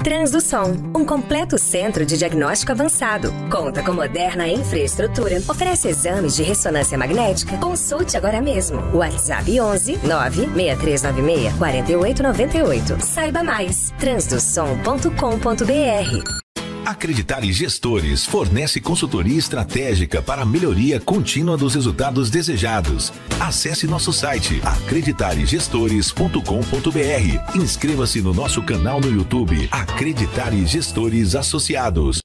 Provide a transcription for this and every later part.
Transdução, um completo centro de diagnóstico avançado. Conta com moderna infraestrutura, oferece exames de ressonância magnética. Consulte agora mesmo. WhatsApp 11 96396 4898. Saiba mais. Transdução.com.br. Acreditare Gestores fornece consultoria estratégica para a melhoria contínua dos resultados desejados. Acesse nosso site acreditaregestores.com.br. Inscreva-se no nosso canal no YouTube Acreditare Gestores Associados.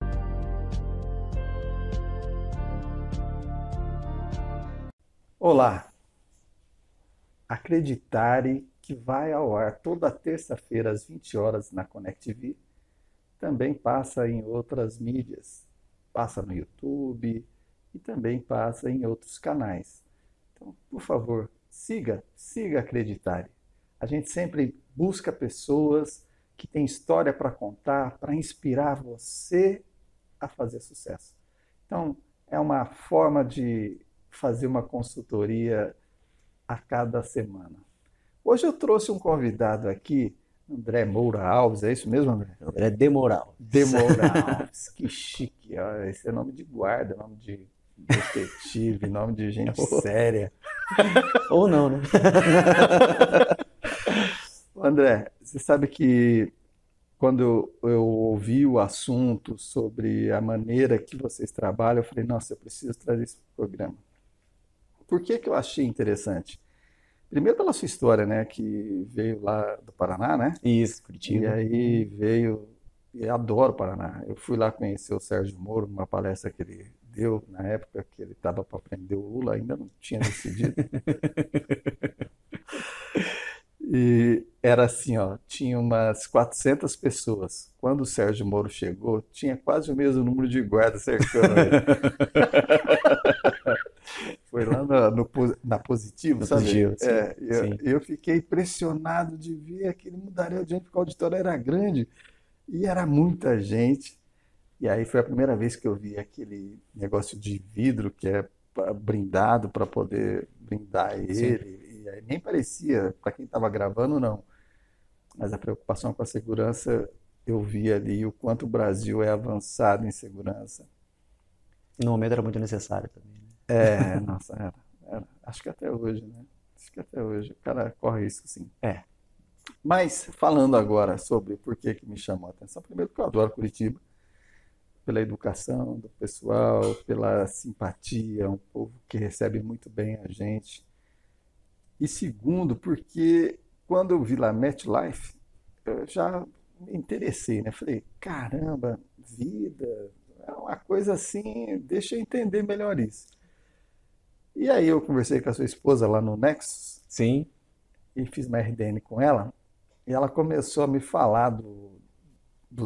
Olá! Acreditare que vai ao ar toda terça-feira às 20 horas na Connect TV. Também passa em outras mídias, passa no YouTube e também passa em outros canais. Então, por favor, siga Acreditare. A gente sempre busca pessoas que têm história para contar, para inspirar você a fazer sucesso. Então, é uma forma de fazer uma consultoria a cada semana. Hoje eu trouxe um convidado aqui, André Moura Alves, é isso mesmo, André? André de Moura Alves. De Moura Alves, que chique. Esse é nome de guarda, nome de detetive, nome de gente séria. Ou não, né? André, você sabe que quando eu ouvi o assunto sobre a maneira que vocês trabalham, eu falei, nossa, eu preciso trazer esse programa. Por que eu achei interessante? Primeiro pela sua história, né, que veio lá do Paraná, né? Isso, Curitiba. E aí veio, e adoro o Paraná. Eu fui lá conhecer o Sérgio Moro numa palestra que ele deu na época que ele estava para prender o Lula, ainda não tinha decidido. E era assim, ó, tinha umas 400 pessoas. Quando o Sérgio Moro chegou, tinha quase o mesmo número de guardas cercando ele. Foi lá na Positivo, sabe? Positivo, sim. Eu fiquei impressionado de ver aquele mudaréu de gente, porque o auditório era grande e era muita gente. E aí foi a primeira vez que eu vi aquele negócio de vidro que é brindado para poder brindar ele. Sim. E aí nem parecia, para quem estava gravando, não. Mas a preocupação com a segurança, eu vi ali o quanto o Brasil é avançado em segurança. E no momento era muito necessário também. Nossa, era. Acho que até hoje, né? Acho que até hoje. O cara corre risco, sim. Mas, falando agora sobre por que me chamou a atenção, primeiro porque eu adoro Curitiba, pela educação do pessoal, pela simpatia, um povo que recebe muito bem a gente. E segundo, porque quando eu vi lá MetLife, eu já me interessei, né? Falei, caramba, vida, é uma coisa assim, deixa eu entender melhor isso. E aí eu conversei com a sua esposa lá no Nexus. Sim. E fiz uma RDN com ela. E ela começou a me falar do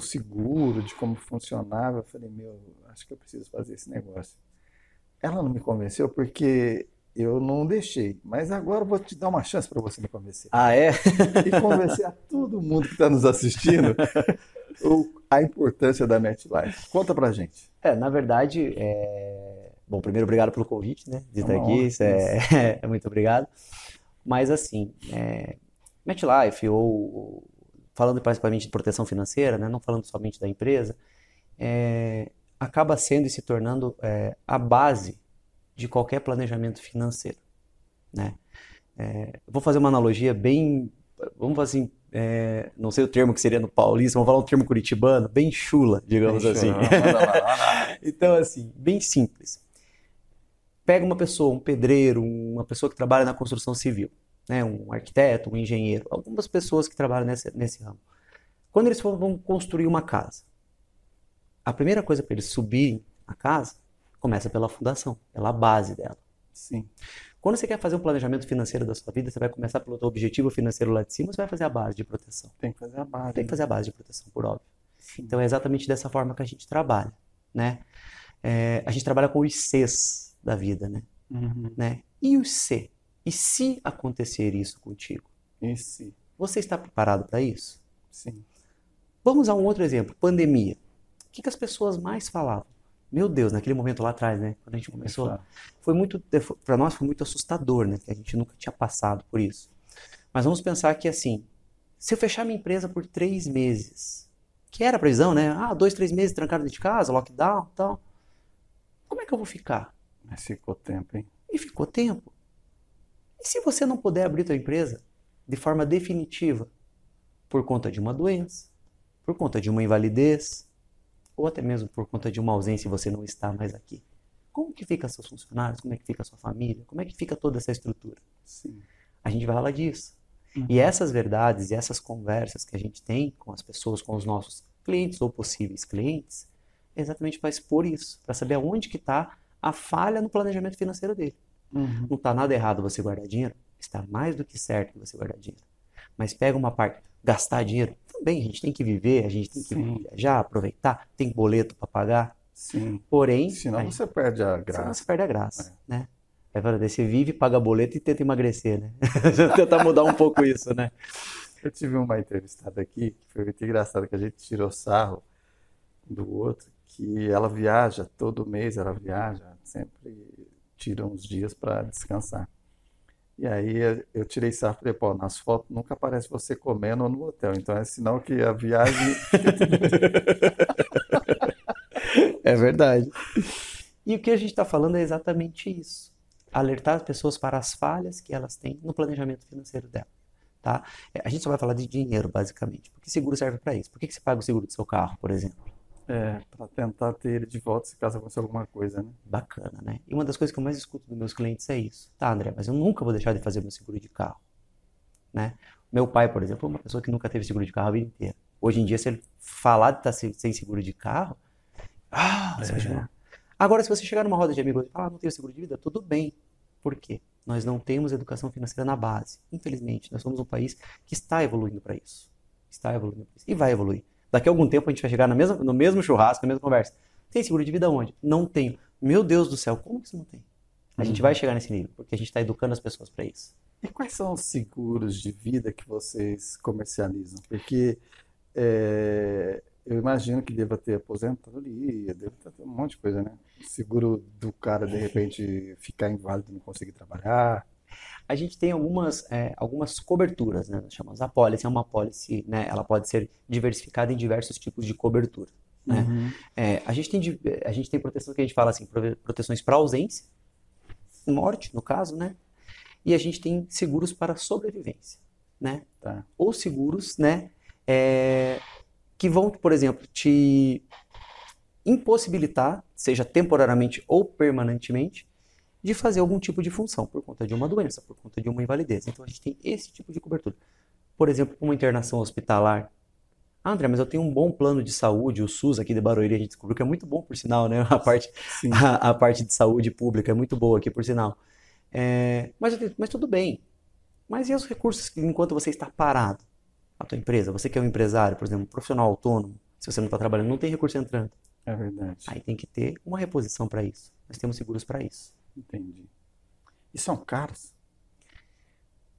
seguro, de como funcionava. Eu falei, acho que eu preciso fazer esse negócio. Ela não me convenceu porque eu não deixei. Mas agora eu vou te dar uma chance para você me convencer. Ah, é? E convencer a todo mundo que está nos assistindo a importância da MetLife. Conta pra gente. Na verdade, bom, primeiro, obrigado pelo convite, né? De estar aqui, isso muito obrigado. Mas assim, MetLife, ou falando principalmente de proteção financeira, né? Não falando somente da empresa, acaba sendo e se tornando a base de qualquer planejamento financeiro, né? Vou fazer uma analogia bem, vamos fazer assim, não sei o termo que seria no paulista, vamos falar um termo curitibano, bem chula, digamos assim. Então, assim, bem simples. Pega uma pessoa, um pedreiro, uma pessoa que trabalha na construção civil, né? Um arquiteto, um engenheiro, algumas pessoas que trabalham nesse ramo. Quando eles vão construir uma casa, a primeira coisa para eles subirem a casa começa pela fundação, pela base dela. Sim. Quando você quer fazer um planejamento financeiro da sua vida, você vai começar pelo teu objetivo financeiro lá de cima, você vai fazer a base de proteção. Tem que fazer a base. Tem que fazer a base de proteção, por óbvio. Sim. Então é exatamente dessa forma que a gente trabalha, né? A gente trabalha com os Cs da vida, né? Uhum. Né? E o C? E se acontecer isso contigo? E se? Você está preparado para isso? Sim. Vamos a um outro exemplo, pandemia. O que as pessoas mais falavam? Meu Deus, naquele momento lá atrás, né? Quando a gente começou, para nós foi muito assustador, né? Que a gente nunca tinha passado por isso. Mas vamos pensar que assim, se eu fechar minha empresa por 3 meses, que era a previsão, né? 2, 3 meses trancado dentro de casa, lockdown e tal. Como é que eu vou ficar? Mas ficou tempo, hein? E ficou tempo. E se você não puder abrir tua empresa de forma definitiva, por conta de uma doença, por conta de uma invalidez, ou até mesmo por conta de uma ausência e você não está mais aqui? Como que fica seus funcionários? Como é que fica a sua família? Como é que fica toda essa estrutura? Sim. A gente vai falar disso. E essas verdades e essas conversas que a gente tem com as pessoas, com os nossos clientes ou possíveis clientes, é exatamente para expor isso, para saber aonde que está a falha no planejamento financeiro dele. Não está nada errado você guardar dinheiro, está mais do que certo você guardar dinheiro. Mas pega uma parte, gastar dinheiro, também a gente tem que viver, a gente tem que viajar, aproveitar, tem boleto para pagar. Sim. Porém, senão você perde a graça. Senão você perde a graça, né? Aí você vive, paga boleto e tenta emagrecer, né? Tentar mudar um pouco isso, né? Eu tive uma entrevistada aqui, que foi muito engraçado, que a gente tirou sarro do outro, que ela viaja, todo mês ela viaja, sempre tira uns dias para descansar. E aí eu tirei sarro e falei, pô, nas fotos nunca aparece você comendo ou no hotel, então é sinal que a viagem... É verdade. E o que a gente está falando é exatamente isso. Alertar as pessoas para as falhas que elas têm no planejamento financeiro dela. Tá? A gente só vai falar de dinheiro, basicamente. Porque seguro serve para isso. Por que você paga o seguro do seu carro, por exemplo? Para tentar ter ele de volta se caso acontecer alguma coisa, né? Bacana, né? E uma das coisas que eu mais escuto dos meus clientes é isso. Tá, André, mas eu nunca vou deixar de fazer meu seguro de carro. Né? Meu pai, por exemplo, é uma pessoa que nunca teve seguro de carro a vida inteira. Hoje em dia, se ele falar de estar sem seguro de carro, você vai chegar. Agora, se você chegar numa roda de amigos e falar, não tenho seguro de vida, tudo bem. Por quê? Nós não temos educação financeira na base. Infelizmente, nós somos um país que está evoluindo para isso. Está evoluindo para isso. E vai evoluir. Daqui a algum tempo a gente vai chegar no mesmo churrasco, na mesma conversa. Tem seguro de vida onde? Não tenho. Meu Deus do céu, como que você não tem? A gente vai chegar nesse nível, porque a gente está educando as pessoas para isso. E quais são os seguros de vida que vocês comercializam? Porque eu imagino que deva ter aposentadoria, deve ter um monte de coisa, né? Seguro do cara, de repente, ficar inválido e não conseguir trabalhar. A gente tem algumas coberturas, né? Nós chamamos a pólice, é uma pólice, né? Ela pode ser diversificada em diversos tipos de cobertura, né? A gente tem proteção que a gente fala assim, proteções para ausência, morte, no caso, né? E a gente tem seguros para sobrevivência, né? Tá. Ou seguros, né? Que vão, por exemplo, te impossibilitar, seja temporariamente ou permanentemente, de fazer algum tipo de função, por conta de uma doença, por conta de uma invalidez. Então a gente tem esse tipo de cobertura. Por exemplo, uma internação hospitalar. André, mas eu tenho um bom plano de saúde, o SUS aqui de Barueri, a gente descobriu que é muito bom, por sinal, né? A parte de saúde pública é muito boa aqui, por sinal. Mas tudo bem. Mas e os recursos que, enquanto você está parado? A tua empresa, você que é um empresário, por exemplo, um profissional autônomo, se você não está trabalhando, não tem recurso entrando. É verdade. Aí tem que ter uma reposição para isso. Nós temos seguros para isso. Entendi. E são caros?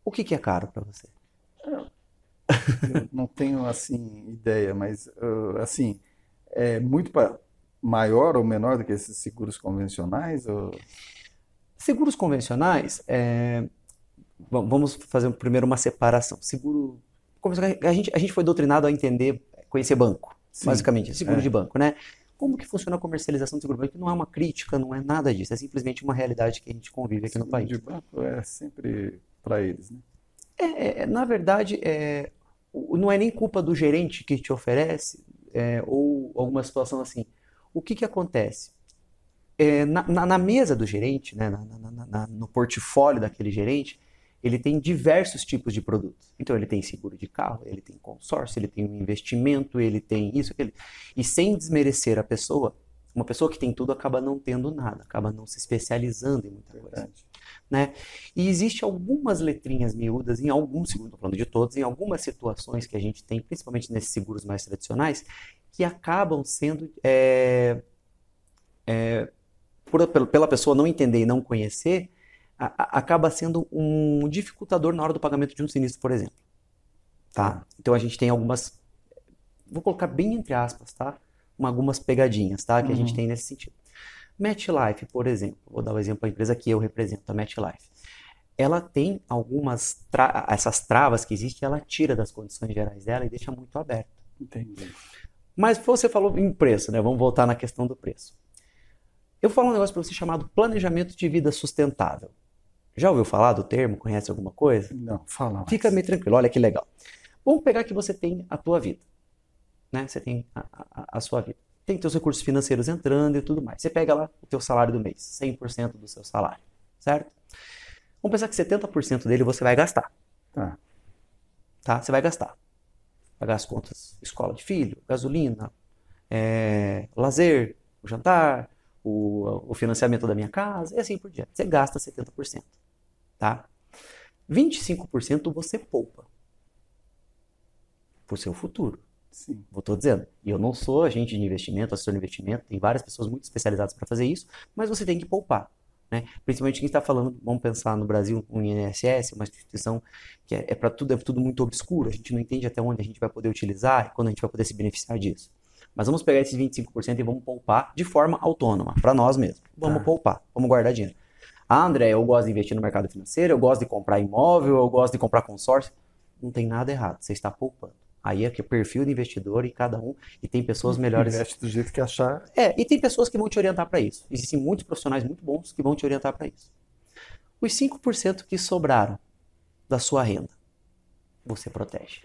O que é caro para você? Eu não tenho, assim, ideia, mas, assim, é muito maior ou menor do que esses seguros convencionais? Ou... Seguros convencionais, vamos fazer primeiro uma separação. Seguro convencional, a gente foi doutrinado a entender, conhecer banco, basicamente, seguro de banco, né? Como que funciona a comercialização do seguro de banco? Não é uma crítica, não é nada disso, é simplesmente uma realidade que a gente convive aqui no país. Seguro de banco é sempre para eles, né? Na verdade, não é nem culpa do gerente que te oferece, ou alguma situação assim. O que acontece? Na mesa do gerente, né, no portfólio daquele gerente, ele tem diversos tipos de produtos. Então ele tem seguro de carro, ele tem consórcio, ele tem um investimento, ele tem isso, aquilo. E sem desmerecer a pessoa, uma pessoa que tem tudo acaba não tendo nada, acaba não se especializando em muita coisa. Né? E existe algumas letrinhas miúdas em alguns seguros, estou falando de todos, em algumas situações que a gente tem, principalmente nesses seguros mais tradicionais, que acabam sendo, pela pessoa não entender e não conhecer, acaba sendo um dificultador na hora do pagamento de um sinistro, por exemplo. Tá? Então a gente tem algumas, vou colocar bem entre aspas, tá? Algumas pegadinhas, tá? Que a gente tem nesse sentido. MetLife, por exemplo, vou dar o exemplo da empresa que eu represento, a MetLife. Ela tem algumas, essas travas que existem, ela tira das condições gerais dela e deixa muito aberto. Entendi. Mas você falou em preço, né? Vamos voltar na questão do preço. Eu vou falar um negócio para você chamado planejamento de vida sustentável. Já ouviu falar do termo? Conhece alguma coisa? Não, fala mais. Fica meio tranquilo, olha que legal. Vamos pegar que você tem a tua vida, né? Você tem a sua vida. Tem teus recursos financeiros entrando e tudo mais. Você pega lá o teu salário do mês, 100% do seu salário, certo? Vamos pensar que 70% dele você vai gastar. Tá? Você vai gastar. Pagar as contas, escola de filho, gasolina, lazer, o jantar, o financiamento da minha casa, e assim por diante. Você gasta 70%, tá? 25% você poupa pro seu futuro. Sim. Eu estou dizendo, e eu não sou agente de investimento, assessor de investimento, tem várias pessoas muito especializadas para fazer isso, mas você tem que poupar, né? Principalmente quem está falando, vamos pensar no Brasil, um INSS, uma instituição que é tudo muito obscuro, a gente não entende até onde a gente vai poder utilizar e quando a gente vai poder se beneficiar disso. Mas vamos pegar esses 25% e vamos poupar de forma autônoma, para nós mesmos. Vamos poupar, vamos guardar dinheiro. Ah, André, eu gosto de investir no mercado financeiro, eu gosto de comprar imóvel, eu gosto de comprar consórcio. Não tem nada errado, você está poupando. Aí é que o perfil do investidor e cada um, e tem pessoas melhores. Investe do jeito que achar. E tem pessoas que vão te orientar para isso. Existem muitos profissionais muito bons que vão te orientar para isso. Os 5% que sobraram da sua renda, você protege.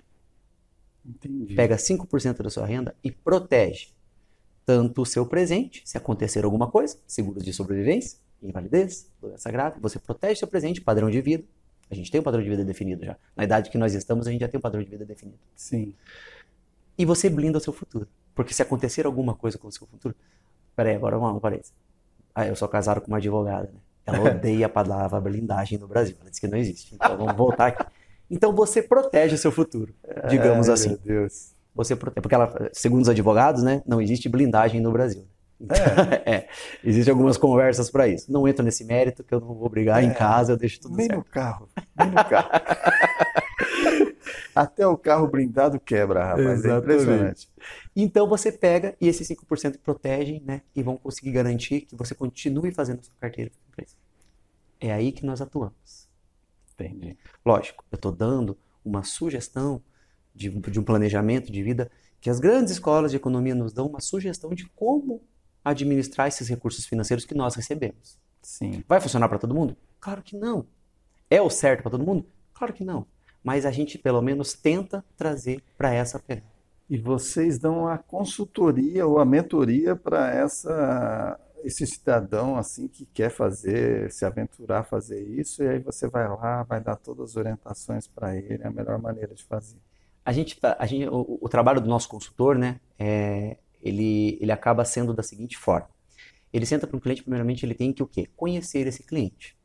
Entendi. Pega 5% da sua renda e protege tanto o seu presente, se acontecer alguma coisa, seguros de sobrevivência, invalidez, doença grave, você protege seu presente, padrão de vida. A gente tem um padrão de vida definido já. Na idade que nós estamos, a gente já tem um padrão de vida definido. Sim. E você blinda o seu futuro. Porque se acontecer alguma coisa com o seu futuro... Peraí, agora vamos, parei. Eu sou casado com uma advogada, né? Ela odeia a palavra blindagem no Brasil. Ela diz que não existe. Então vamos voltar aqui. Então você protege o seu futuro, digamos assim. Meu Deus. Você protege. Porque segundo os advogados, né, não existe blindagem no Brasil. Então, existem algumas conversas para isso. Não entro nesse mérito, que eu não vou brigar em casa, eu deixo tudo certo. Nem no carro. Até o carro blindado quebra, rapaz. Exatamente. É impressionante. Então você pega e esses 5% protegem, né? E vão conseguir garantir que você continue fazendo a sua carteira de empresa. É aí que nós atuamos. Entendi. Lógico, eu estou dando uma sugestão de um planejamento de vida que as grandes escolas de economia nos dão uma sugestão de como administrar esses recursos financeiros que nós recebemos. Sim. Vai funcionar para todo mundo? Claro que não. É o certo para todo mundo? Claro que não. Mas a gente pelo menos tenta trazer para essa pegada. E vocês dão a consultoria ou a mentoria para esse cidadão assim que quer se aventurar a fazer isso, e aí você vai lá, vai dar todas as orientações para ele, a melhor maneira de fazer. O trabalho do nosso consultor, né, ele acaba sendo da seguinte forma. Ele senta para um cliente, primeiramente ele tem que o quê? Conhecer esse cliente,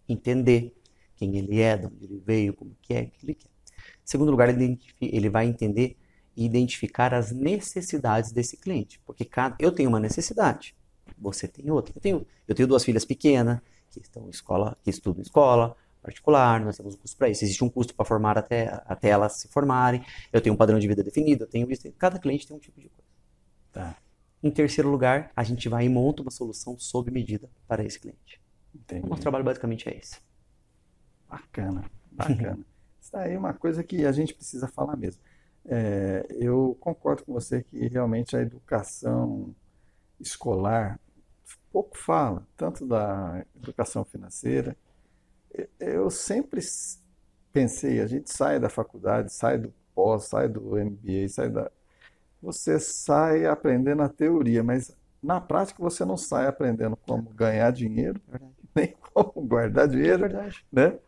entender quem ele é, de onde ele veio, como que é, o que ele quer. Em segundo lugar, ele vai entender e identificar as necessidades desse cliente, porque eu tenho uma necessidade, você tem outra. Eu tenho 2 filhas pequenas que estudam em escola particular, nós temos um custo para isso. Existe um custo para formar até elas se formarem. Eu tenho um padrão de vida definido, eu tenho isso. Cada cliente tem um tipo de coisa. Tá. Em terceiro lugar, a gente vai e monta uma solução sob medida para esse cliente. Entendi. O nosso trabalho basicamente é esse. Bacana, bacana. Isso aí é uma coisa que a gente precisa falar mesmo. Eu concordo com você que realmente a educação escolar pouco fala, tanto da educação financeira. Eu sempre pensei, a gente sai da faculdade, sai do pós, sai do MBA, você sai aprendendo a teoria, mas na prática você não sai aprendendo como ganhar dinheiro, nem como guardar dinheiro, né?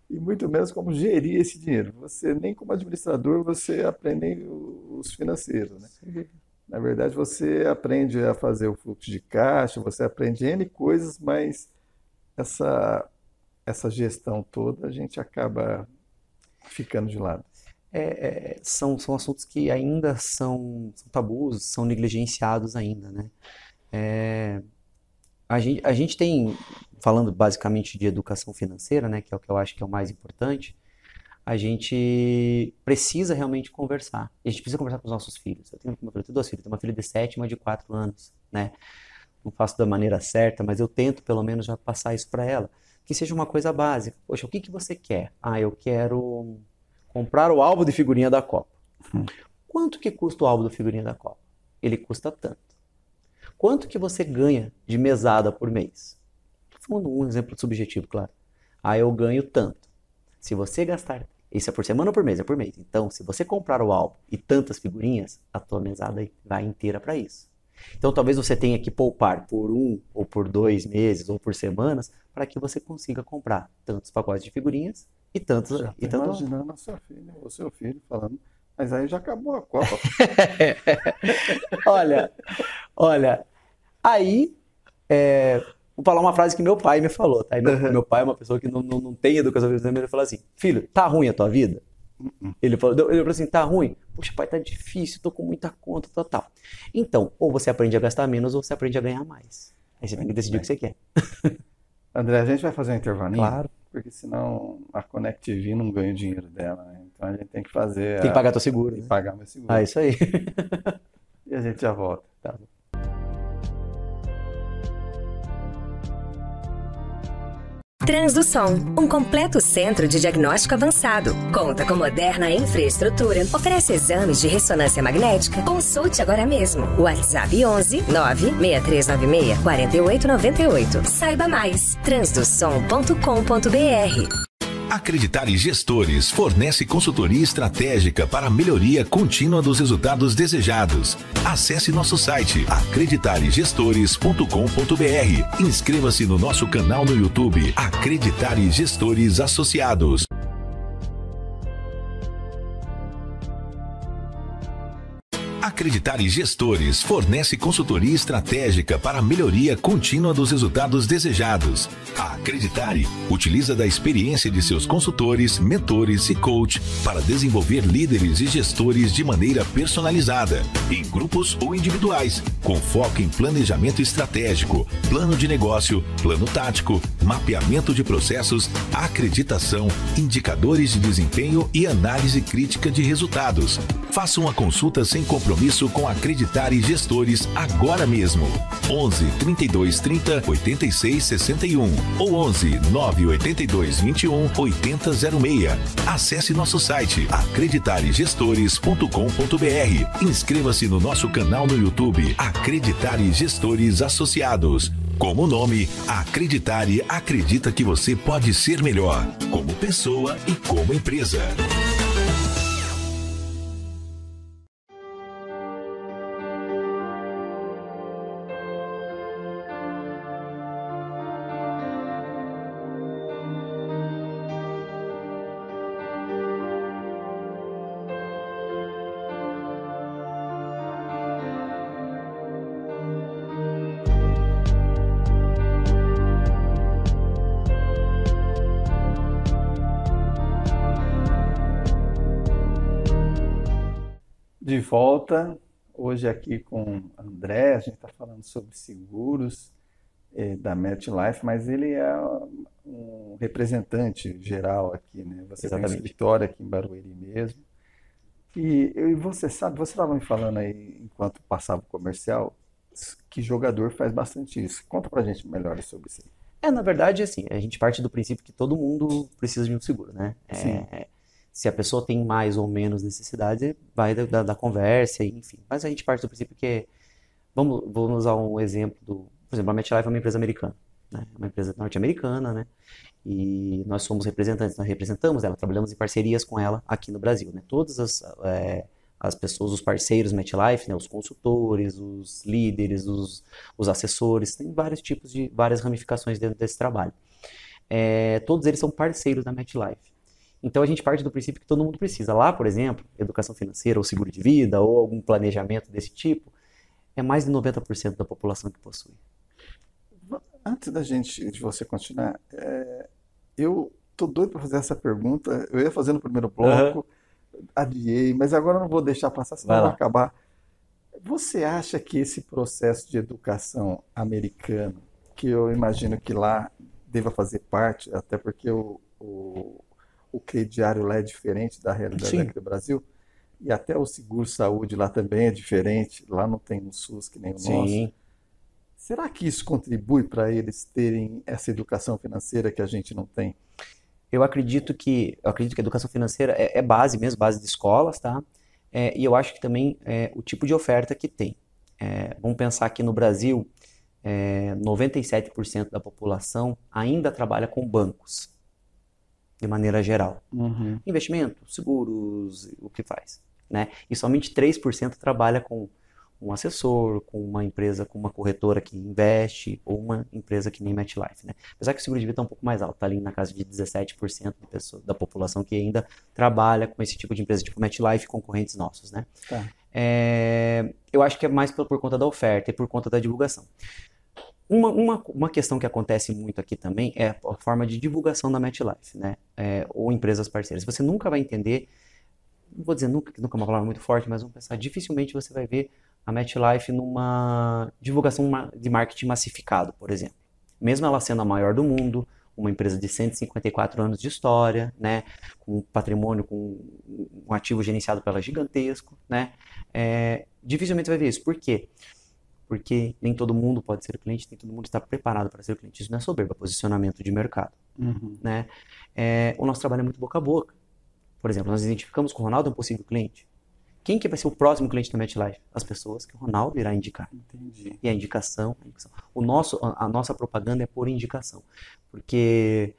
E muito menos como gerir esse dinheiro. Você nem como administrador você aprende os financeiros, né? Na verdade, você aprende a fazer o fluxo de caixa, você aprende N coisas, mas essa gestão toda a gente acaba ficando de lado. São assuntos que ainda são tabus, são negligenciados ainda, né? A gente tem, falando basicamente de educação financeira, né, que é o que eu acho que é o mais importante, a gente precisa realmente conversar. E a gente precisa conversar com os nossos filhos. Eu tenho 2 filhos, tenho uma filha de 7 e uma de 4 anos, né? Não faço da maneira certa, mas eu tento pelo menos já passar isso para ela. Que seja uma coisa básica. Poxa, o que você quer? Eu quero comprar o álbum de figurinha da Copa. Quanto que custa o álbum de figurinha da Copa? ele custa tanto. Quanto que você ganha de mesada por mês? Estou falando um exemplo subjetivo, claro. Eu ganho tanto. Se você gastar, isso é por semana ou por mês? É por mês. Então, se você comprar o álbum e tantas figurinhas, a tua mesada vai inteira para isso. Então, talvez você tenha que poupar por 1 ou por 2 meses ou por semanas para que você consiga comprar tantos pacotes de figurinhas e tantos. Já e tô tanto... imaginando a sua filha, o seu filho falando, mas aí já acabou a Copa. Olha, aí vou falar uma frase que meu pai me falou, tá? Meu pai é uma pessoa que não tem educação financeira, ele falou assim, filho, tá ruim a tua vida? Ele falou assim, tá ruim? Puxa, pai, tá difícil, tô com muita conta, tal. Então, ou você aprende a gastar menos, ou você aprende a ganhar mais. Aí você tem que decidir o que você quer. André, a gente vai fazer um intervalinho? Claro. Porque senão a Connect TV não ganha o dinheiro dela, né? Então a gente tem que fazer... Tem que pagar teu seguro. Tem que né? pagar meu seguro. Isso aí. E a gente já volta. Tá. Transdução, um completo centro de diagnóstico avançado. Conta com moderna infraestrutura, oferece exames de ressonância magnética. Consulte agora mesmo. WhatsApp 11 96396 4898. Saiba mais. Transdução.com.br. Acreditare Gestores fornece consultoria estratégica para a melhoria contínua dos resultados desejados. Acesse nosso site acreditaregestores.com.br. Inscreva-se no nosso canal no YouTube Acreditare Gestores Associados. Acreditare Gestores fornece consultoria estratégica para a melhoria contínua dos resultados desejados. A Acreditare utiliza da experiência de seus consultores, mentores e coach para desenvolver líderes e gestores de maneira personalizada, em grupos ou individuais, com foco em planejamento estratégico, plano de negócio, plano tático, mapeamento de processos, acreditação, indicadores de desempenho e análise crítica de resultados. Faça uma consulta sem compromisso com Acreditare Gestores agora mesmo. 11 32 30 86 61 ou 11 982 21 8006. Acesse nosso site acreditaregestores.com.br. Inscreva-se no nosso canal no YouTube Acreditare Gestores Associados. Como nome, Acreditare acredita que você pode ser melhor, como pessoa e como empresa. De volta, hoje aqui com André, a gente está falando sobre seguros da MetLife, mas ele é um representante geral aqui, né? Você tem um escritório aqui em Barueri mesmo. E você sabe, você estava me falando aí, enquanto passava o comercial, que jogador faz bastante isso. Conta pra gente melhor sobre isso aí. Na verdade, assim, a gente parte do princípio que todo mundo precisa de um seguro, né? Sim. Se a pessoa tem mais ou menos necessidade, vai da conversa, enfim. Mas a gente parte do princípio que... Vamos usar um exemplo por exemplo, a MetLife é uma empresa americana, né? Uma empresa norte-americana, né? E nós somos representantes, nós representamos ela, trabalhamos em parcerias com ela aqui no Brasil, né? Todas as pessoas, os parceiros MetLife, né? Os consultores, os líderes, os assessores, tem várias ramificações dentro desse trabalho. Todos eles são parceiros da MetLife. Então a gente parte do princípio que todo mundo precisa. Lá, por exemplo, educação financeira ou seguro de vida ou algum planejamento desse tipo, é mais de 90% da população que possui. Antes de você continuar, eu tô doido para fazer essa pergunta. Eu ia fazer no primeiro bloco, adiei, mas agora eu não vou deixar passar, senão vai acabar. Você acha que esse processo de educação americano, que eu imagino que lá deva fazer parte, até porque o crediário lá é diferente da realidade aqui do Brasil, e até o seguro-saúde lá também é diferente, lá não tem um SUS que nem o nosso. Será que isso contribui para eles terem essa educação financeira que a gente não tem? Eu acredito que a educação financeira é base mesmo, base de escolas, tá? E eu acho que também o tipo de oferta que tem. vamos pensar que no Brasil, 97% da população ainda trabalha com bancos, de maneira geral. Investimento, seguros, o que faz, né? E somente 3% trabalha com um assessor, com uma empresa, com uma corretora que investe, ou uma empresa que nem MetLife, né? Apesar que o seguro de vida está um pouco mais alto, está ali na casa de 17% da população que ainda trabalha com esse tipo de empresa, tipo MetLife, concorrentes nossos, né? Tá. Eu acho que é mais por conta da oferta e por conta da divulgação. Uma questão que acontece muito aqui também é a forma de divulgação da MetLife, né? Ou empresas parceiras. Você nunca vai entender, não vou dizer nunca, que nunca é uma palavra muito forte, mas vamos pensar, dificilmente você vai ver a MetLife numa divulgação de marketing massificado, por exemplo. Mesmo ela sendo a maior do mundo, uma empresa de 154 anos de história, né, com um patrimônio, com um ativo gerenciado pela gigantesco, né, dificilmente você vai ver isso. Por quê? Porque nem todo mundo pode ser cliente, nem todo mundo está preparado para ser cliente. Isso não é soberba, é posicionamento de mercado. Né? O nosso trabalho é muito boca a boca. Por exemplo, nós identificamos que o Ronaldo é um possível cliente. Quem que vai ser o próximo cliente da MetLife? As pessoas que o Ronaldo irá indicar. Entendi. E a indicação. A nossa propaganda é por indicação. Porque,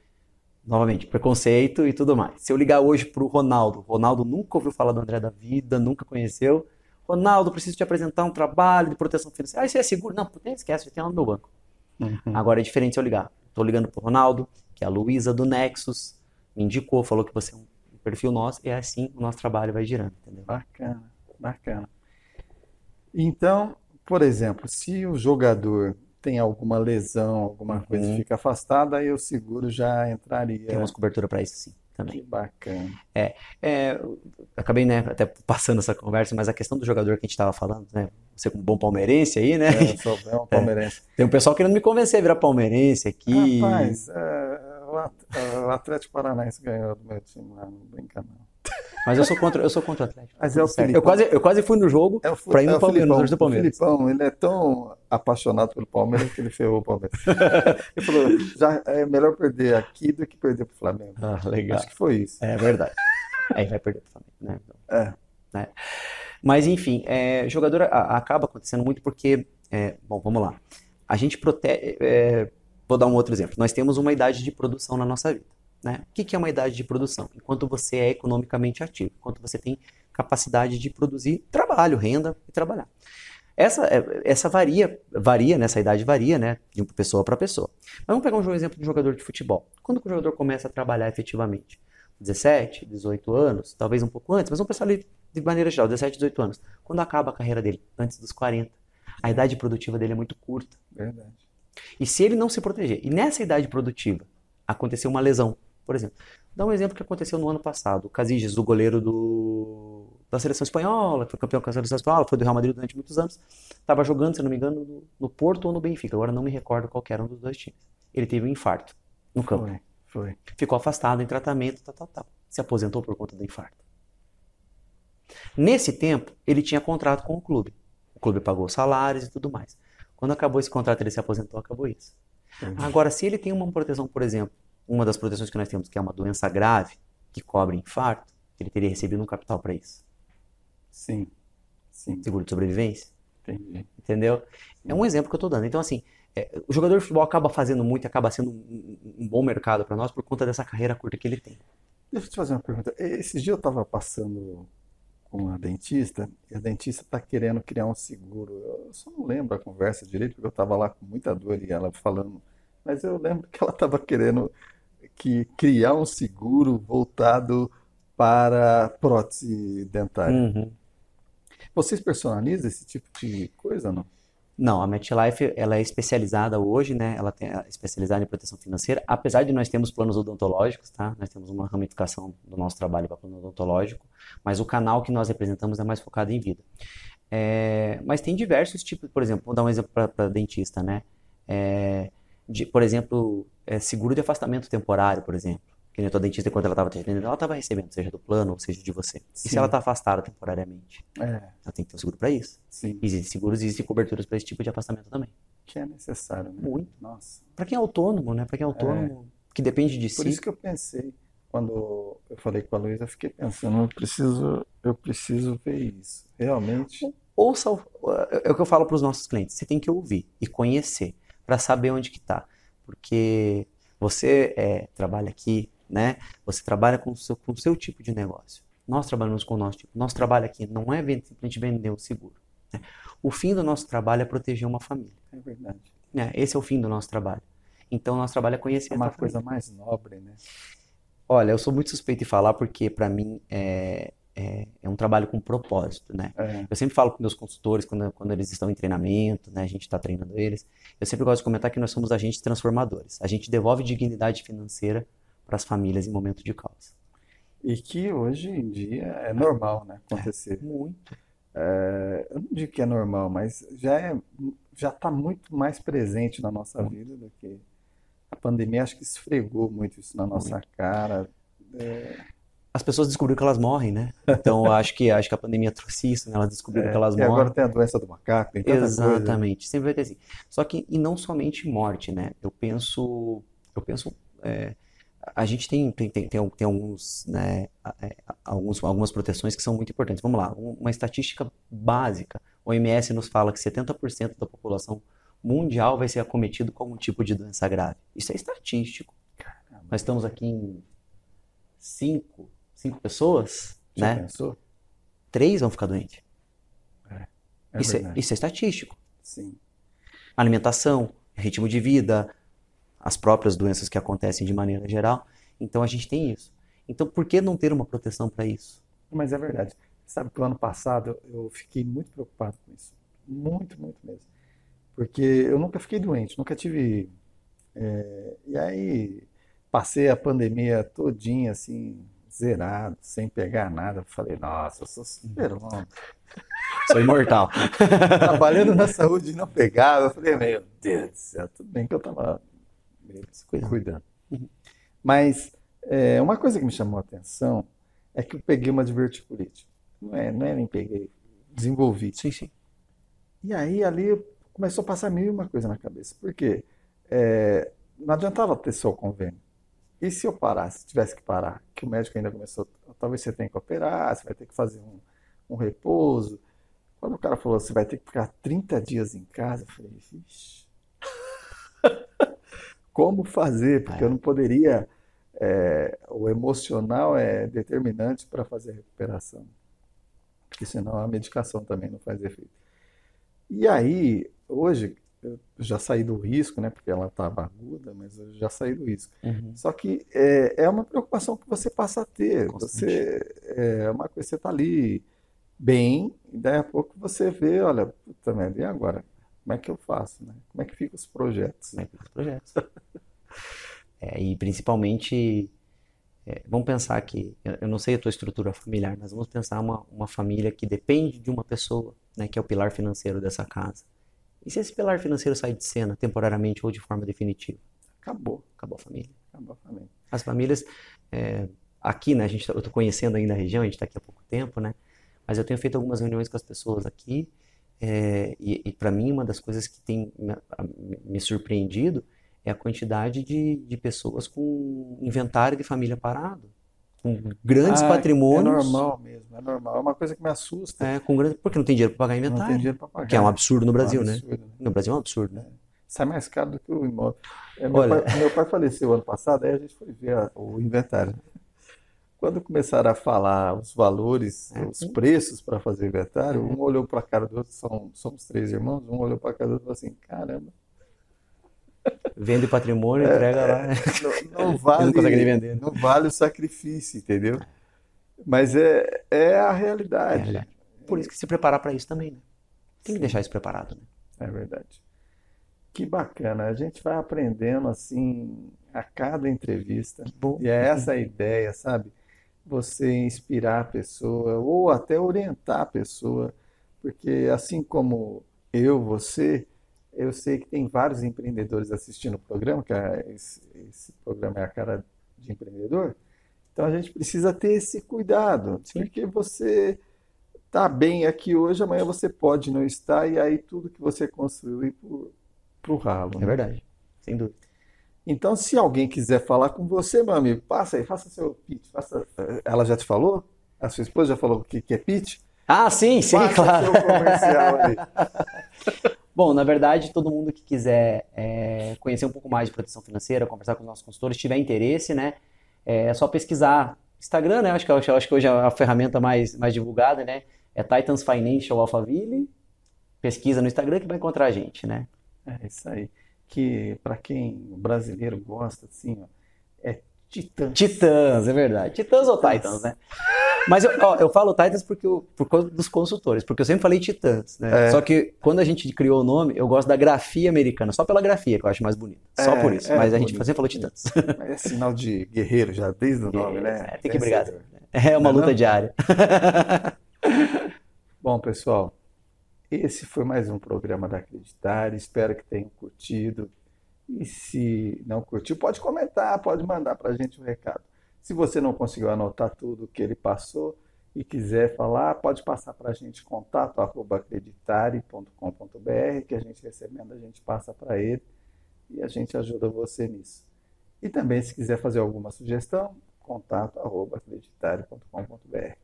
novamente, preconceito e tudo mais. Se eu ligar hoje para o Ronaldo nunca ouviu falar do André da Vida, nunca conheceu. Ronaldo, preciso te apresentar um trabalho de proteção financeira. Isso é seguro? Não, nem esquece, já tem lá no meu banco. Agora é diferente se eu ligar. Estou ligando para o Ronaldo, que é a Luísa do Nexus, me indicou, falou que você é um perfil nosso, e assim o nosso trabalho vai girando, entendeu? Bacana, bacana. Então, por exemplo, se o jogador tem alguma lesão, alguma coisa e fica afastado, aí o seguro já entraria. Tem umas cobertura para isso, sim, também. Que bacana. Acabei, né, até passando essa conversa, mas a questão do jogador que a gente estava falando, né, você como bom palmeirense aí, né? Eu sou um palmeirense. Tem um pessoal querendo me convencer a virar palmeirense aqui. Rapaz, o Atlético Paranaense ganhou do meu time lá, não brinca não. Mas eu sou contra o Atlético. Mas é o Filipão. Eu quase fui no jogo para ir no Palmeiras, do Palmeiras. O Filipão, ele é tão apaixonado pelo Palmeiras que ele ferrou o Palmeiras. Ele falou, já é melhor perder aqui do que perder pro Flamengo. Ah, legal. Acho que foi isso. É verdade. Aí vai perder pro Flamengo, né? Então, né? Mas enfim, jogador acaba acontecendo muito porque, bom, vamos lá. A gente protege, vou dar um outro exemplo. Nós temos uma idade de produção na nossa vida. Né? O que é uma idade de produção? Enquanto você é economicamente ativo, enquanto você tem capacidade de produzir trabalho, renda e trabalhar. Essa varia, nessa idade varia, né, de pessoa para pessoa. Mas vamos pegar um exemplo de um jogador de futebol. Quando o jogador começa a trabalhar efetivamente? 17, 18 anos, talvez um pouco antes, mas vamos pensar ali de maneira geral, 17, 18 anos. Quando acaba a carreira dele? Antes dos 40. A idade produtiva dele é muito curta. Verdade. E se ele não se proteger, e nessa idade produtiva aconteceu uma lesão, por exemplo, dá um exemplo que aconteceu no ano passado. O Casillas, o goleiro da seleção espanhola, foi campeão com a seleção espanhola, foi do Real Madrid durante muitos anos, estava jogando, se não me engano, no Porto ou no Benfica, agora não me recordo qual era um dos dois times. Ele teve um infarto no campo. Foi. Ficou afastado em tratamento, tal. Se aposentou por conta do infarto. Nesse tempo, ele tinha contrato com o clube. O clube pagou salários e tudo mais. Quando acabou esse contrato, ele se aposentou, acabou isso. Agora, se ele tem uma proteção, por exemplo, uma das proteções que nós temos, que é uma doença grave, que cobre infarto, ele teria recebido um capital para isso. Sim. Seguro de sobrevivência. Entendi. Entendeu? É um exemplo que eu estou dando. Então, assim, o jogador de futebol acaba fazendo muito, acaba sendo um bom mercado para nós por conta dessa carreira curta que ele tem. Deixa eu te fazer uma pergunta. Esses dias eu estava passando com a dentista, e a dentista está querendo criar um seguro. Eu só não lembro a conversa direito, porque eu estava lá com muita dor e ela falando, mas eu lembro que ela estava querendo criar um seguro voltado para prótese dentária. Vocês personalizam esse tipo de coisa ou não? Não, a MetLife, ela é especializada hoje, né? Ela é especializada em proteção financeira, apesar de nós termos planos odontológicos, tá? Nós temos uma ramificação do nosso trabalho para plano odontológico, mas o canal que nós representamos é mais focado em vida. Mas tem diversos tipos, por exemplo, vou dar um exemplo para dentista, né? Por exemplo, seguro de afastamento temporário, por exemplo. Que nem a tua dentista, quando ela estava te atendendo, ela estava recebendo, seja do plano ou seja de você. Sim. E se ela está afastada temporariamente? Ela tem que ter um seguro para isso. Sim. Existem seguros e existem coberturas para esse tipo de afastamento também. Que é necessário, né? Muito. Nossa. Para quem é autônomo, né? Para quem é autônomo, que depende de si. Por isso que eu pensei, quando eu falei com a Luísa, eu fiquei pensando, eu preciso ver isso. Realmente. ouça, é o que eu falo para os nossos clientes, você tem que ouvir e conhecer para saber onde que está, porque você trabalha aqui, né? Você trabalha com o seu tipo de negócio. Nós trabalhamos com o nosso tipo. Nosso trabalho aqui não é simplesmente vender um seguro, né? O fim do nosso trabalho é proteger uma família. É verdade. Né? Esse é o fim do nosso trabalho. Então, nosso trabalho é conhecer É a uma tua coisa família. mais nobre, né? Olha, eu sou muito suspeito em falar porque, para mim, é um trabalho com propósito, né? É, Eu sempre falo com meus consultores quando eles estão em treinamento, né? A gente está treinando eles. Eu sempre gosto de comentar que nós somos agentes transformadores. A gente devolve dignidade financeira para as famílias em momento de caos. e que hoje em dia é normal, né, acontecer. Muito. Eu não digo que é normal, mas já está muito mais presente na nossa vida do que a pandemia. Acho que esfregou muito isso na nossa cara. As pessoas descobriram que elas morrem, né? Então, eu acho que a pandemia trouxe isso, né? Elas descobriram que elas E agora morrem. tem a doença do macaco, tem tanta coisa. Exatamente, sempre vai ter assim. Só que, e não somente morte, né? É, a gente tem alguns, né, algumas proteções que são muito importantes. Vamos lá, uma estatística básica. O OMS nos fala que 70% da população mundial vai ser acometido com algum tipo de doença grave. Isso é estatístico. Nós estamos aqui em cinco pessoas, Já né? pensou? 3 vão ficar doentes. É verdade. Isso é estatístico. Sim. Alimentação, ritmo de vida, as próprias doenças que acontecem de maneira geral. Então a gente tem isso. Então por que não ter uma proteção para isso? Mas é verdade. Sabe que o ano passado eu fiquei muito preocupado com isso. Muito, muito mesmo. Porque eu nunca fiquei doente, nunca tive. E aí passei a pandemia todinha assim, zerado, sem pegar nada. Falei, nossa, eu sou super-homem. Sou imortal. Trabalhando na saúde e não pegava. Eu falei, meu Deus do céu, tudo bem que eu estava cuidando. Mas uma coisa que me chamou a atenção é que eu peguei uma diverticulite. Não é nem peguei, desenvolvi. Sim, sim. E aí ali começou a passar mil e uma coisa na cabeça. Por quê? Não adiantava ter só o convênio. E se eu parasse, tivesse que parar, que o médico ainda começou, talvez você tenha que operar, você vai ter que fazer um repouso. Quando o cara falou, você vai ter que ficar 30 dias em casa, eu falei, vixe, como fazer? Porque eu não poderia, o emocional é determinante para fazer a recuperação. Porque senão a medicação também não faz efeito. E aí, hoje, eu já saí do risco, né? Porque ela estava aguda, mas eu já saí do risco. Só que é uma preocupação que você passa a ter. É uma coisa, você está ali bem, e daí a pouco você vê, olha, puta merda, e agora? Como é que eu faço, né? Como é que ficam os projetos? Como é que fica os projetos? E principalmente, vamos pensar que, eu não sei a tua estrutura familiar, mas vamos pensar uma família que depende de uma pessoa, né, que é o pilar financeiro dessa casa. E se esse pilar financeiro sair de cena, temporariamente ou de forma definitiva? Acabou. Acabou a família. Acabou a família. As famílias, aqui, né, eu estou conhecendo ainda a região, a gente está aqui há pouco tempo, né, mas eu tenho feito algumas reuniões com as pessoas aqui, e para mim uma das coisas que tem me surpreendido é a quantidade de pessoas com inventário de família parado, com grandes patrimônios. É normal mesmo, é normal. É uma coisa que me assusta. Porque não tem dinheiro para pagar Não inventário. tem dinheiro para pagar. Que é um absurdo no Brasil, É um né? absurdo, né? No Brasil é um absurdo, né? Sai mais caro do que o imóvel. Olha, Meu pai faleceu ano passado, aí a gente foi ver o inventário. Quando começaram a falar os valores, os preços para fazer inventário, um olhou para a cara do outro, somos 3 irmãos, um olhou para a cara do outro e falou assim, caramba, vende patrimônio, entrega lá. não vale, não consegue nem vender, né? não vale o sacrifício, entendeu? Mas é a realidade. Por isso que se preparar para isso também, né? Tem que deixar isso preparado, né? É verdade. Que bacana. A gente vai aprendendo assim a cada entrevista. Bom. E é essa a ideia, sabe? Você inspirar a pessoa ou até orientar a pessoa, porque assim como você, eu sei que tem vários empreendedores assistindo o programa, que esse programa é a cara de empreendedor. Então a gente precisa ter esse cuidado, porque você está bem aqui hoje, amanhã você pode não estar, e aí tudo que você construiu ir pro ralo, É né? verdade, sem dúvida. Então, se alguém quiser falar com você, meu amigo, passa aí, faça seu pitch. Ela já te falou? A sua esposa já falou o que é pitch? Ah, sim, Faça claro. seu comercial aí. Bom, na verdade, todo mundo que quiser conhecer um pouco mais de proteção financeira, conversar com os nossos consultores, tiver interesse, né, é só pesquisar Instagram, né? Acho que hoje é a ferramenta mais divulgada, né? É Titans Financial Alphaville. Pesquisa no Instagram que vai encontrar a gente, né? É isso aí. Que para quem o brasileiro gosta, assim, ó, é Titãs. Titãs, é verdade. Titãs ou Titans, né? Mas eu falo Titans por causa dos consultores, porque eu sempre falei Titãs, né? Só que quando a gente criou o nome, eu gosto da grafia americana, só pela grafia que eu acho mais bonita. Só por isso. Mas a gente sempre falou Titãs. É sinal de guerreiro já desde o nome, né? Tem que brigar. É uma luta diária. Bom, pessoal, esse foi mais um programa da Acreditar. Espero que tenham curtido. E se não curtiu, pode comentar, pode mandar para a gente um recado. Se você não conseguiu anotar tudo que ele passou e quiser falar, pode passar para a gente contato@acreditare.com.br, que a gente recebendo, a gente passa para ele e a gente ajuda você nisso. E também, se quiser fazer alguma sugestão, contato@acreditare.com.br.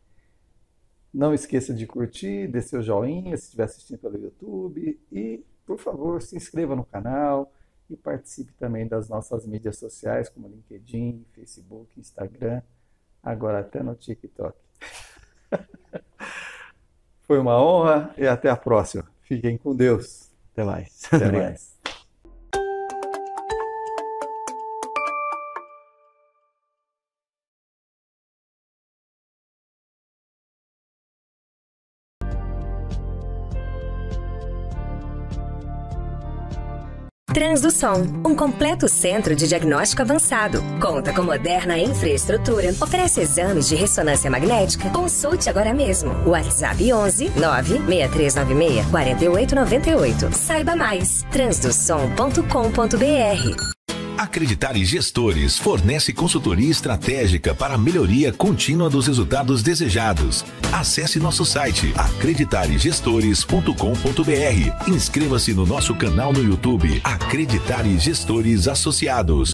Não esqueça de curtir, dê seu joinha se estiver assistindo pelo YouTube e, por favor, se inscreva no canal e participe também das nossas mídias sociais, como LinkedIn, Facebook, Instagram, agora até no TikTok. Foi uma honra e até a próxima. Fiquem com Deus. Até mais. Até mais. Transdução, um completo centro de diagnóstico avançado. Conta com moderna infraestrutura, oferece exames de ressonância magnética. Consulte agora mesmo. WhatsApp 11 96396 4898. Saiba mais. Transdução.com.br. Acreditare Gestores fornece consultoria estratégica para a melhoria contínua dos resultados desejados. Acesse nosso site acreditaregestores.com.br. Inscreva-se no nosso canal no YouTube Acreditare Gestores Associados.